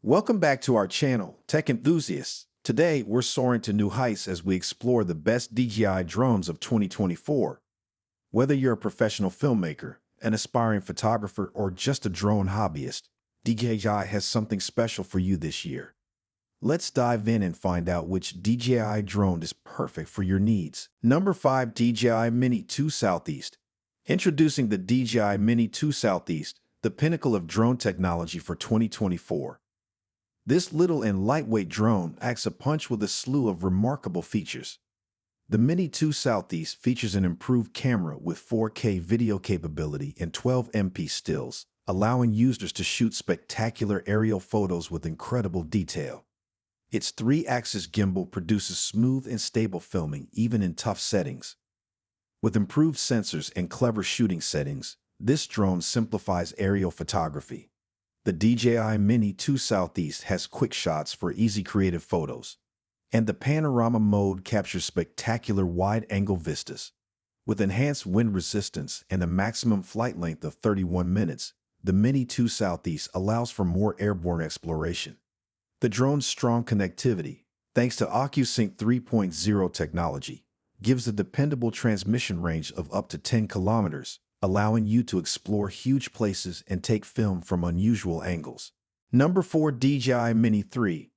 Welcome back to our channel, Tech Enthusiasts. Today, we're soaring to new heights as we explore the best DJI drones of 2024. Whether you're a professional filmmaker, an aspiring photographer, or just a drone hobbyist, DJI has something special for you this year. Let's dive in and find out which DJI drone is perfect for your needs. Number 5. DJI Mini4 Southeast. Introducing the DJI Mini4 Southeast, the pinnacle of drone technology for 2024. This little and lightweight drone packs a punch with a slew of remarkable features. The Mini4 Southeast features an improved camera with 4K video capability and 12MP stills, allowing users to shoot spectacular aerial photos with incredible detail. Its 3-axis gimbal produces smooth and stable filming even in tough settings. With improved sensors and clever shooting settings, this drone simplifies aerial photography. The DJI Mini4 Southeast has quick shots for easy creative photos, and the panorama mode captures spectacular wide-angle vistas. With enhanced wind resistance and a maximum flight length of 31 minutes, the Mini4 Southeast allows for more airborne exploration. The drone's strong connectivity, thanks to OcuSync 3.0 technology, gives a dependable transmission range of up to 10 kilometers, allowing you to explore huge places and take film from unusual angles. Number 4. DJI Mini4.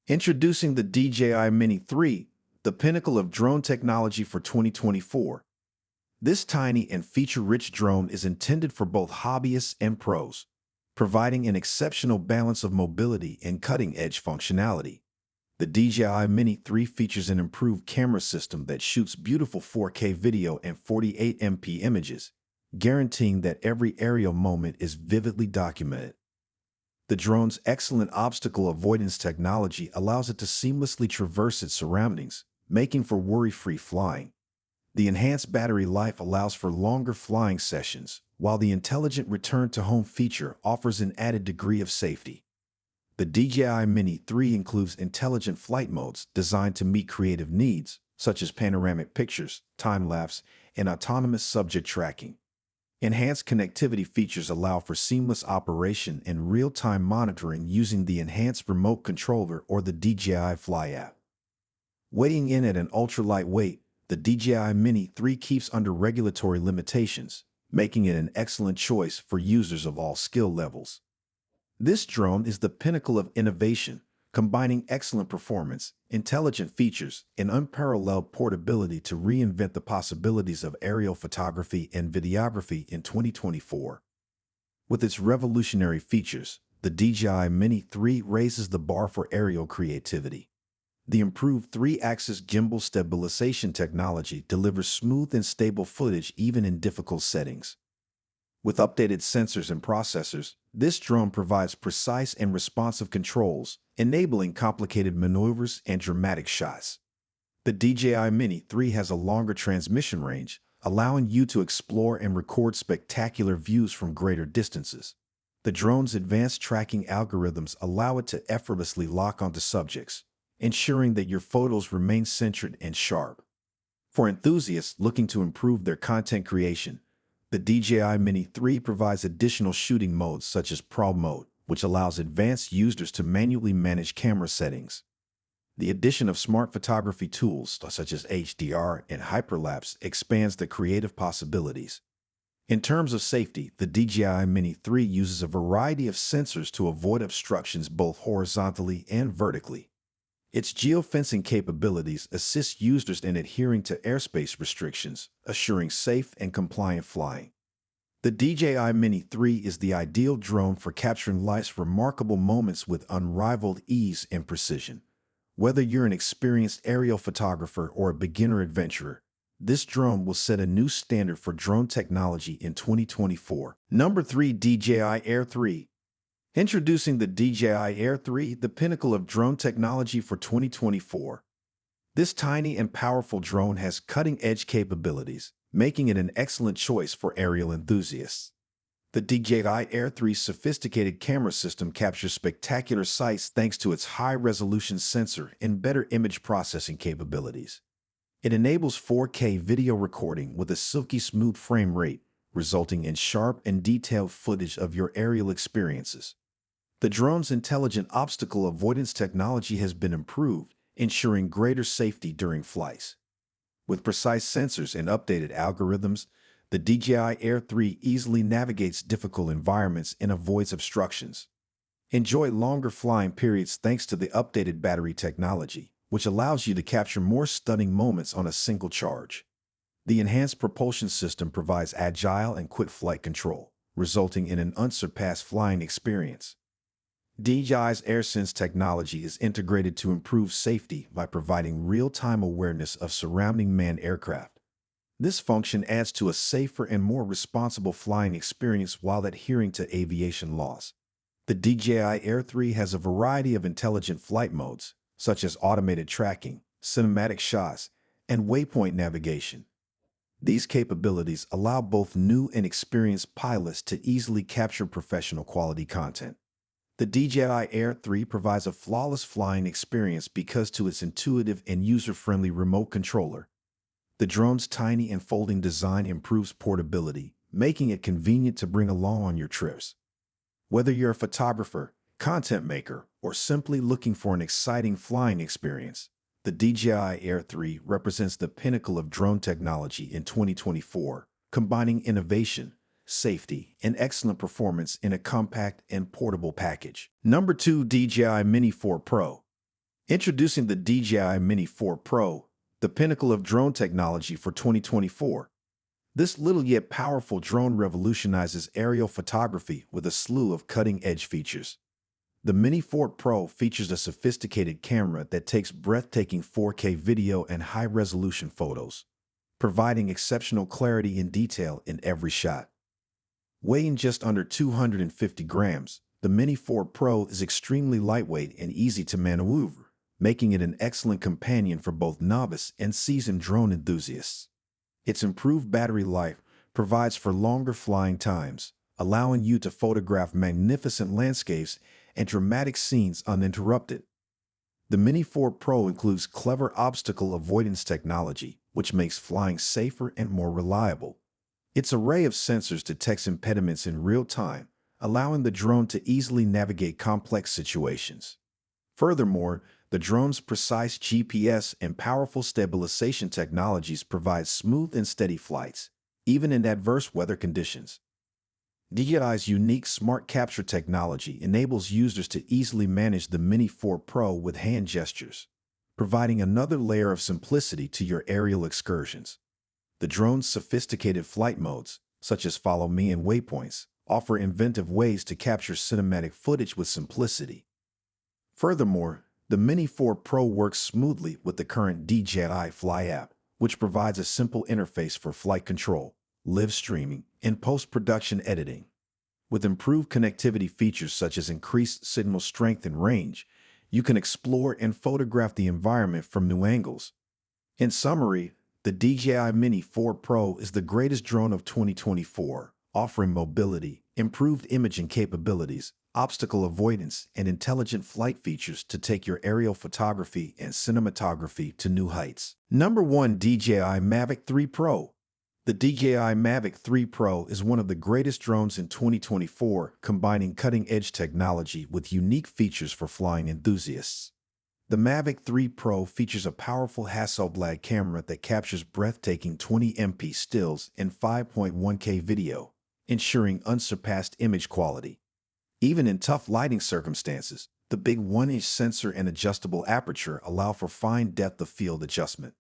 Introducing the DJI Mini4, the pinnacle of drone technology for 2024. This tiny and feature-rich drone is intended for both hobbyists and pros, providing an exceptional balance of mobility and cutting-edge functionality. The DJI Mini4 features an improved camera system that shoots beautiful 4K video and 48MP images, guaranteeing that every aerial moment is vividly documented. The drone's excellent obstacle avoidance technology allows it to seamlessly traverse its surroundings, making for worry-free flying. The enhanced battery life allows for longer flying sessions, while the intelligent return-to-home feature offers an added degree of safety. The DJI Mini4 includes intelligent flight modes designed to meet creative needs, such as panoramic pictures, time-lapse, and autonomous subject tracking. Enhanced connectivity features allow for seamless operation and real-time monitoring using the enhanced remote controller or the DJI Fly app. Weighing in at an ultra-light weight, the DJI Mini4 keeps under regulatory limitations, making it an excellent choice for users of all skill levels. This drone is the pinnacle of innovation, combining excellent performance, intelligent features, and unparalleled portability to reinvent the possibilities of aerial photography and videography in 2024. With its revolutionary features, the DJI Mini4 raises the bar for aerial creativity. The improved 3-axis gimbal stabilization technology delivers smooth and stable footage even in difficult settings. With updated sensors and processors, this drone provides precise and responsive controls, enabling complicated maneuvers and dramatic shots. The DJI Mini4 has a longer transmission range, allowing you to explore and record spectacular views from greater distances. The drone's advanced tracking algorithms allow it to effortlessly lock onto subjects, ensuring that your photos remain centered and sharp. For enthusiasts looking to improve their content creation, the DJI Mini4 provides additional shooting modes such as Pro mode, which allows advanced users to manually manage camera settings. The addition of smart photography tools such as HDR and hyperlapse expands the creative possibilities. In terms of safety, the DJI Mini4 uses a variety of sensors to avoid obstructions both horizontally and vertically. Its geofencing capabilities assist users in adhering to airspace restrictions, assuring safe and compliant flying. The DJI Mini4 is the ideal drone for capturing life's remarkable moments with unrivaled ease and precision. Whether you're an experienced aerial photographer or a beginner adventurer, this drone will set a new standard for drone technology in 2024. Number 3. DJI Air 3. Introducing the DJI Air 3, the pinnacle of drone technology for 2024. This tiny and powerful drone has cutting-edge capabilities, making it an excellent choice for aerial enthusiasts. The DJI Air 3's sophisticated camera system captures spectacular sights thanks to its high-resolution sensor and better image processing capabilities. It enables 4K video recording with a silky smooth frame rate, resulting in sharp and detailed footage of your aerial experiences. The drone's intelligent obstacle avoidance technology has been improved, ensuring greater safety during flights. With precise sensors and updated algorithms, the DJI Air 3 easily navigates difficult environments and avoids obstructions. Enjoy longer flying periods thanks to the updated battery technology, which allows you to capture more stunning moments on a single charge. The enhanced propulsion system provides agile and quick flight control, resulting in an unsurpassed flying experience. DJI's AirSense technology is integrated to improve safety by providing real-time awareness of surrounding manned aircraft. This function adds to a safer and more responsible flying experience while adhering to aviation laws. The DJI Air 3 has a variety of intelligent flight modes, such as automated tracking, cinematic shots, and waypoint navigation. These capabilities allow both new and experienced pilots to easily capture professional quality content. The DJI Air 3 provides a flawless flying experience because of its intuitive and user-friendly remote controller. The drone's tiny and folding design improves portability, making it convenient to bring along on your trips. Whether you're a photographer, content maker, or simply looking for an exciting flying experience, the DJI Air 3 represents the pinnacle of drone technology in 2024, combining innovation, safety, and excellent performance in a compact and portable package. Number 2. DJI Mini4 Pro. Introducing the DJI Mini4 Pro, the pinnacle of drone technology for 2024. This little yet powerful drone revolutionizes aerial photography with a slew of cutting-edge features. The Mini4 Pro features a sophisticated camera that takes breathtaking 4K video and high-resolution photos, providing exceptional clarity and detail in every shot. Weighing just under 250 grams, the Mini4 Pro is extremely lightweight and easy to maneuver, making it an excellent companion for both novice and seasoned drone enthusiasts. Its improved battery life provides for longer flying times, allowing you to photograph magnificent landscapes and dramatic scenes uninterrupted. The Mini4 Pro includes clever obstacle avoidance technology, which makes flying safer and more reliable. Its array of sensors detects impediments in real time, allowing the drone to easily navigate complex situations. Furthermore, the drone's precise GPS and powerful stabilization technologies provide smooth and steady flights, even in adverse weather conditions. DJI's unique smart capture technology enables users to easily manage the Mini4 Pro with hand gestures, providing another layer of simplicity to your aerial excursions. The drone's sophisticated flight modes, such as Follow Me and Waypoints, offer inventive ways to capture cinematic footage with simplicity. Furthermore, the Mini4 Pro works smoothly with the current DJI Fly app, which provides a simple interface for flight control, live streaming, and post-production editing. With improved connectivity features such as increased signal strength and range, you can explore and photograph the environment from new angles. In summary, the DJI Mini4 Pro is the greatest drone of 2024, offering mobility, improved imaging capabilities, obstacle avoidance, and intelligent flight features to take your aerial photography and cinematography to new heights. Number 1. DJI Mavic 3 Pro. The DJI Mavic 3 Pro is one of the greatest drones in 2024, combining cutting-edge technology with unique features for flying enthusiasts. The Mavic 3 Pro features a powerful Hasselblad camera that captures breathtaking 20MP stills and 5.1K video, ensuring unsurpassed image quality. Even in tough lighting circumstances, the big 1-inch sensor and adjustable aperture allow for fine depth of field adjustment.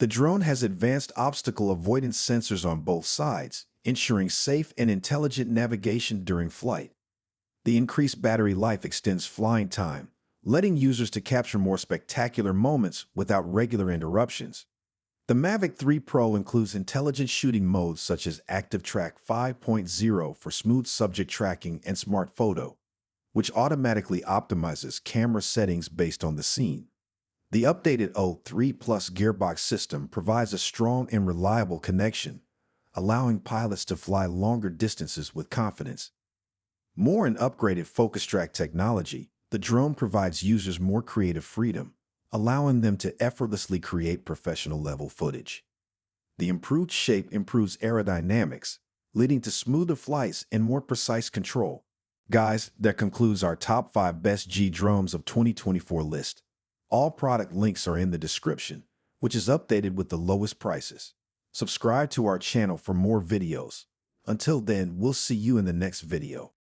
The drone has advanced obstacle avoidance sensors on both sides, ensuring safe and intelligent navigation during flight. The increased battery life extends flying time, letting users to capture more spectacular moments without regular interruptions. The Mavic 3 Pro includes intelligent shooting modes such as Active Track 5.0 for smooth subject tracking and Smart Photo, which automatically optimizes camera settings based on the scene. The updated O3 Plus gearbox system provides a strong and reliable connection, allowing pilots to fly longer distances with confidence. More in upgraded focus track technology, the drone provides users more creative freedom, allowing them to effortlessly create professional-level footage. The improved shape improves aerodynamics, leading to smoother flights and more precise control. Guys, that concludes our top 5 best Dji Drones of 2024 list. All product links are in the description, which is updated with the lowest prices. Subscribe to our channel for more videos. Until then, we'll see you in the next video.